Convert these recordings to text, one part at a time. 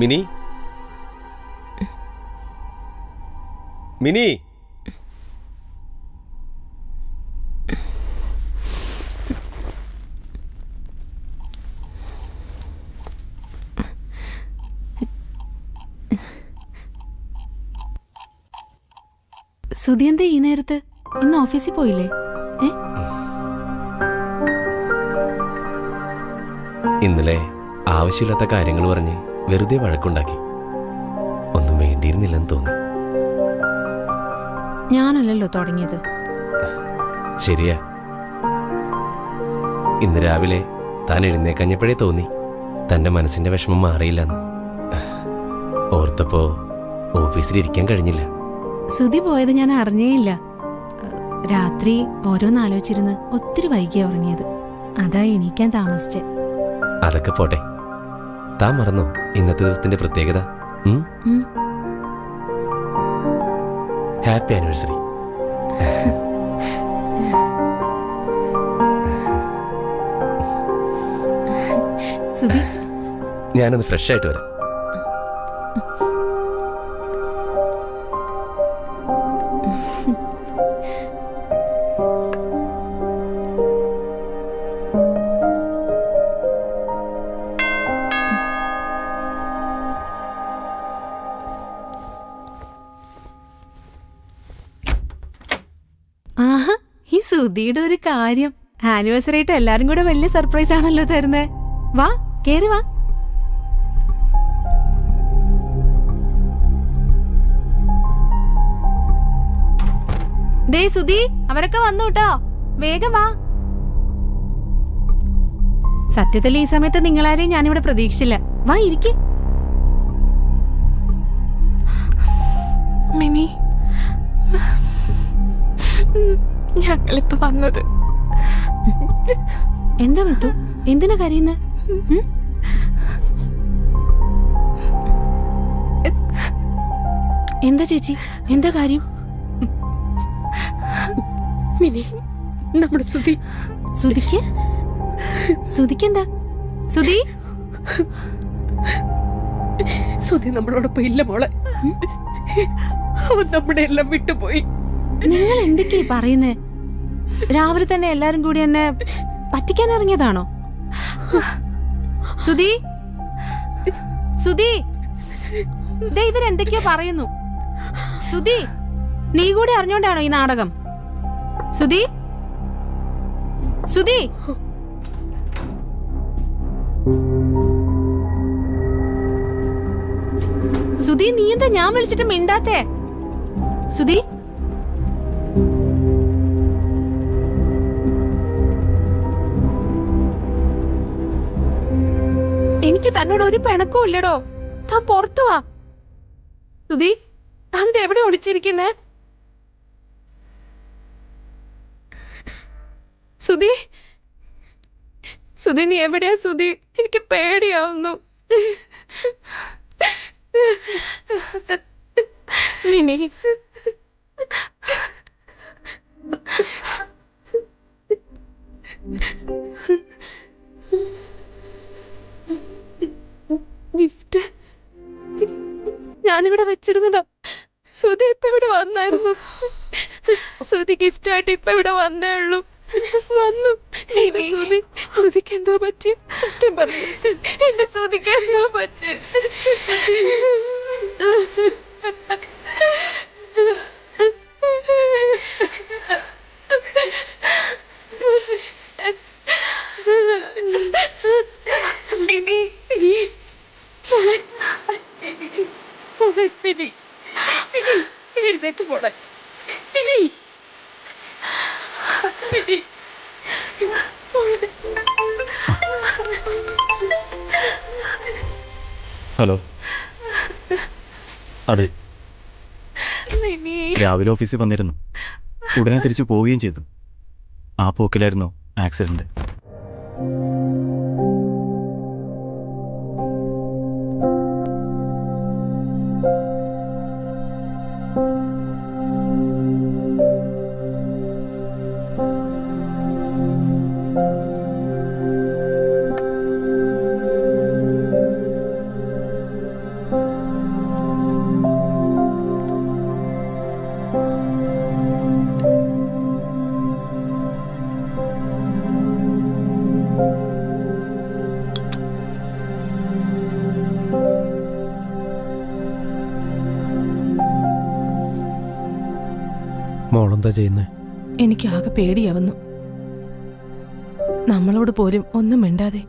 Mini mini Sudhi എന്താ ഈ നേരത്ത്? ഇന്ന് ഓഫീസിൽ പോയില്ലേ? ഇന്നലെ ആവശ്യമില്ലാത്ത കാര്യങ്ങൾ പറഞ്ഞ് വെറുതെ വഴക്കുണ്ടാക്കി. ഒന്നും വേണ്ടിയിരുന്നില്ലെന്ന് തോന്നി. ഞാനല്ലല്ലോ തുടങ്ങിയത്. ശരിയാ. ഇന്ന് രാവിലെ താൻ എഴുന്നേക്കഞ്ഞപ്പോഴേ തോന്നി തന്റെ മനസ്സിന്റെ വിഷമം മാറിയില്ലെന്ന്. ഓർത്തപ്പോ ഓഫീസിലിരിക്കാൻ കഴിഞ്ഞില്ല. സുധി പോയത് ഞാൻ അറിഞ്ഞേയില്ല. രാത്രി ഓരോന്നാലോചിച്ചിരുന്ന് ഒത്തിരി വൈകിയാ ഉറങ്ങിയത്. അതാ എണീക്കാൻ താമസിച്ചേ. അതൊക്കെ പോട്ടെ, താൻ മറന്നോ ഇന്നത്തെ ദിവസത്തിന്റെ പ്രത്യേകത? Happy anniversary. സുധി, ഞാനൊന്ന് ഫ്രഷ് ആയിട്ട് വരാം. ആഹാ, ഈ സുധിയുടെ ഒരു കാര്യം. ആനിവേഴ്സറി ആയിട്ട് എല്ലാരും കൂടെ വലിയ സർപ്രൈസ് ആണല്ലോ തരുന്നേ. വാ, കേറി വാ. ദേ സുധി, അവരൊക്കെ വന്നു കേട്ടോ. വേഗം വാ. സത്യത്തിൽ ഈ സമയത്ത് നിങ്ങളാരെയും ഞാനിവിടെ പ്രതീക്ഷിച്ചില്ല. വാ, ഇരിക്ക്. മിനി, ഞങ്ങളിപ്പോ വന്നത്. എന്താ മുത്തു, എന്തിനാ കരയുന്നെ? എന്താ ചേച്ചി, എന്താ കാര്യം? മിനി, നമ്മുടെ സുധി. സുധിക്ക്? സുധിക്കെന്താ? സുധി, സുധി നമ്മളോടൊപ്പം ഇല്ല മോളെ. അവൻ നമ്മുടെ എല്ലാം വിട്ടുപോയി. നിങ്ങൾ എന്തൊക്കെയാ പറയുന്നേ? രാവിലെ തന്നെ എല്ലാരും കൂടി എന്നെ പറ്റിക്കാൻ ഇറങ്ങിയതാണോ? സുധി, സുധി, ദേ ഇവരെന്തൊക്കെയോ പറയുന്നു. സുധി, നീ കൂടി അറിഞ്ഞോണ്ടാണോ ഈ നാടകം? സുധി, സുധി, സുധി, നീ എന്താ ഞാൻ വിളിച്ചിട്ട് മിണ്ടാത്തേ? സുധി, എനിക്ക് തന്നോട് ഒരു പിണക്കവും ഇല്ലടോ. താൻ പുറത്തു വാ. സുധി, താൻ എവിടെ ഒളിച്ചിരിക്കുന്നേ? സുധി, സുധി, നീ എവിടെയാ സുധി? എനിക്ക് പേടിയാവുന്നു. മിനി, ഗിഫ്റ്റ് ഞാനിവിടെ വെച്ചിരുന്നതാ. സുധി ഇപ്പൊ ഇവിടെ വന്നായിരുന്നു. സുധി ഗിഫ്റ്റായിട്ട് ഇപ്പൊ ഇവിടെ വന്നേ ഉള്ളൂ. വന്നു. സുധി, സുധിക്ക് എന്തോ പറ്റി? സത്യം പറഞ്ഞു, എന്റെ സുധിക്ക് എന്തോ പറ്റി. എഴുന്നേറ്റ് പോണേ. ഹലോ. അതെ, രാവിലെ ഓഫീസിൽ വന്നിരുന്നു. ഉടനെ തിരിച്ചു പോവുകയും ചെയ്തു. ആ പോക്കിലായിരുന്നു ആക്സിഡന്റ്. മോളെന്താ ചെയ്യുന്നേ? എനിക്ക് ആകെ പേടിയാവുന്നു. നമ്മളോട് പോലും ഒന്നും മിണ്ടാതെ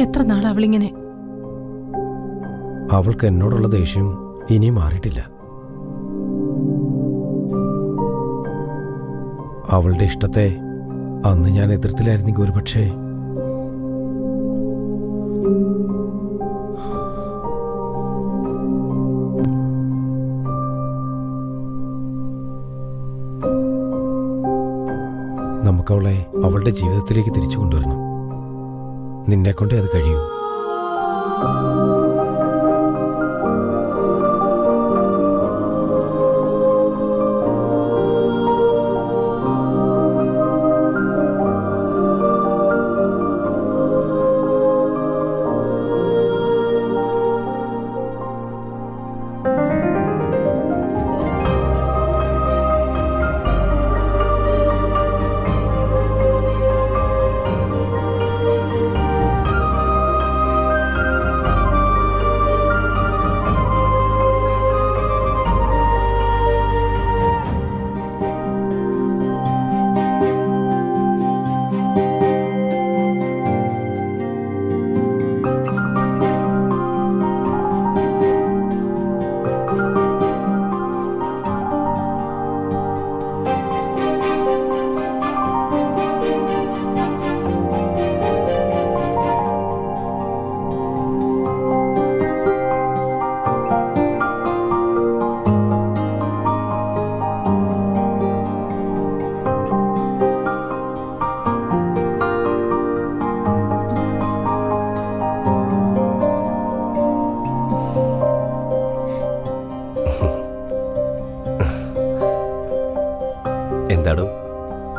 എത്ര നാൾ അവളിങ്ങനെ. അവൾക്ക് എന്നോടുള്ള ദേഷ്യം ഇനി മാറിയിട്ടില്ല. അവളുടെ ഇഷ്ടത്തെ അന്ന് ഞാൻ എതിർത്തില്ലായിരുന്നെങ്കിൽ ഒരുപക്ഷേ നമുക്കവളെ അവളുടെ ജീവിതത്തിലേക്ക് തിരിച്ചു കൊണ്ടുവരണം. നിന്നെക്കൊണ്ടേ അത് കഴിയൂ. എന്താടോ,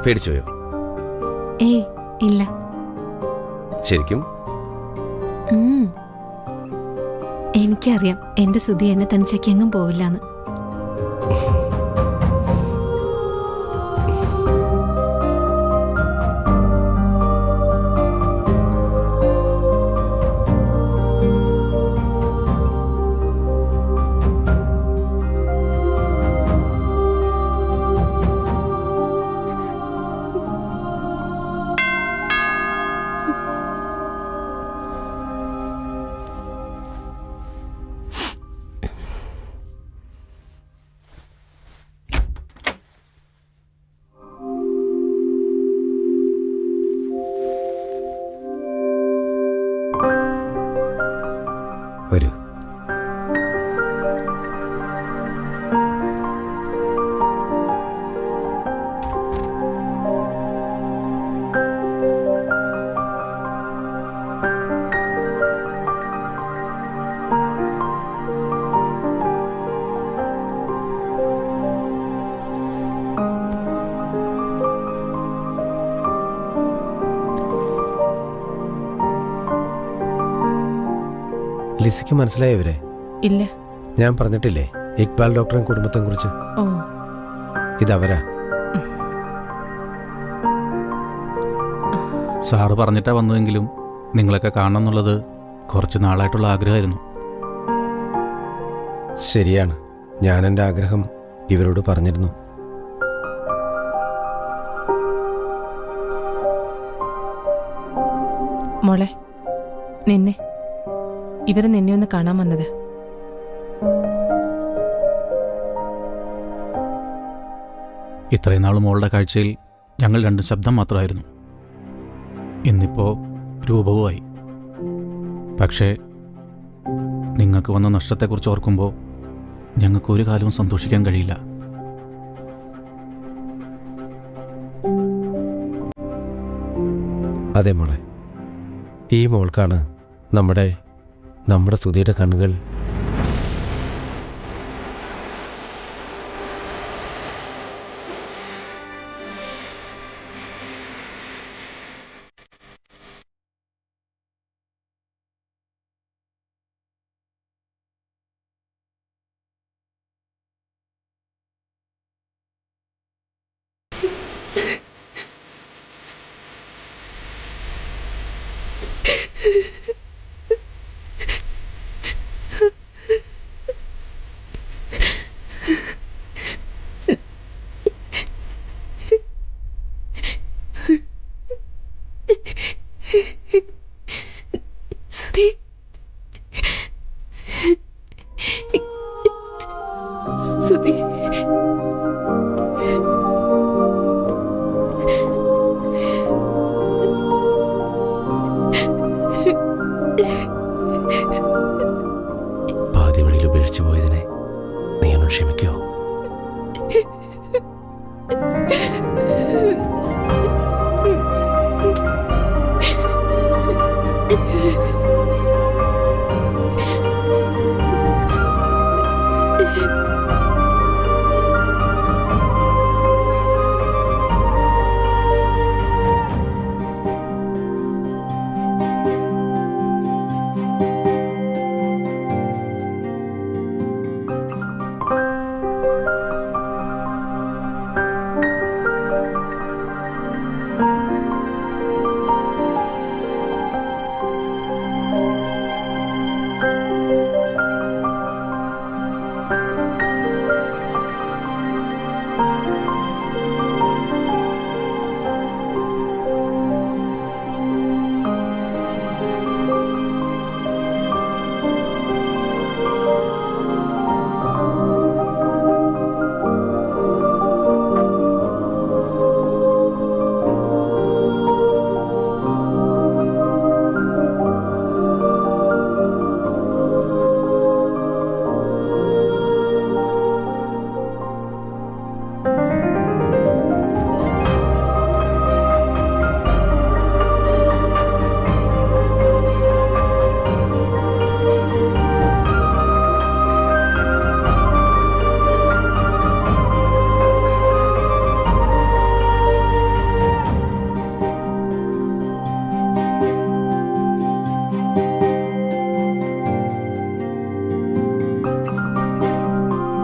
പേടിച്ചോയോ? ഏയ് ഇല്ല. ശരിക്കും? എനിക്കറിയാം എന്റെ സുധി എന്നെ തനിച്ചേക്ക് എങ്ങും പോവില്ലാന്ന്. വരൂ. ലിസിക്ക് മനസ്സിലായവരെ? ഇല്ല. ഞാൻ പറഞ്ഞിട്ടില്ലേ ഇക്ബാൽ ഡോക്ടറും കുടുംബത്തെ കുറിച്ച്? ഓ, ഇതവരാ. സാറ് പറഞ്ഞിട്ടാ വന്നതെങ്കിലും നിങ്ങളൊക്കെ കാണണം എന്നുള്ളത് കുറച്ച് നാളായിട്ടുള്ള ആഗ്രഹമായിരുന്നു. ശരിയാണ്, ഞാൻ എൻ്റെ ആഗ്രഹം ഇവരോട് പറഞ്ഞിരുന്നു. മോളെ നിന്നെ ഇവര് നിന്നെ ഒന്ന് കാണാൻ വന്നത്. ഇത്രയും നാൾ മോളുടെ കാഴ്ചയിൽ ഞങ്ങൾ രണ്ടും ശബ്ദം മാത്രമായിരുന്നു. ഇന്നിപ്പോൾ രൂപവുമായി. പക്ഷേ നിങ്ങൾക്ക് വന്ന നഷ്ടത്തെക്കുറിച്ച് ഓർക്കുമ്പോൾ ഞങ്ങൾക്ക് ഒരു കാലവും സന്തോഷിക്കാൻ കഴിയില്ല. അതെ മോളെ, ഈ മോൾക്കാണ് നമ്മുടെ സുധിയുടെ കണ്ണുകൾ സുധി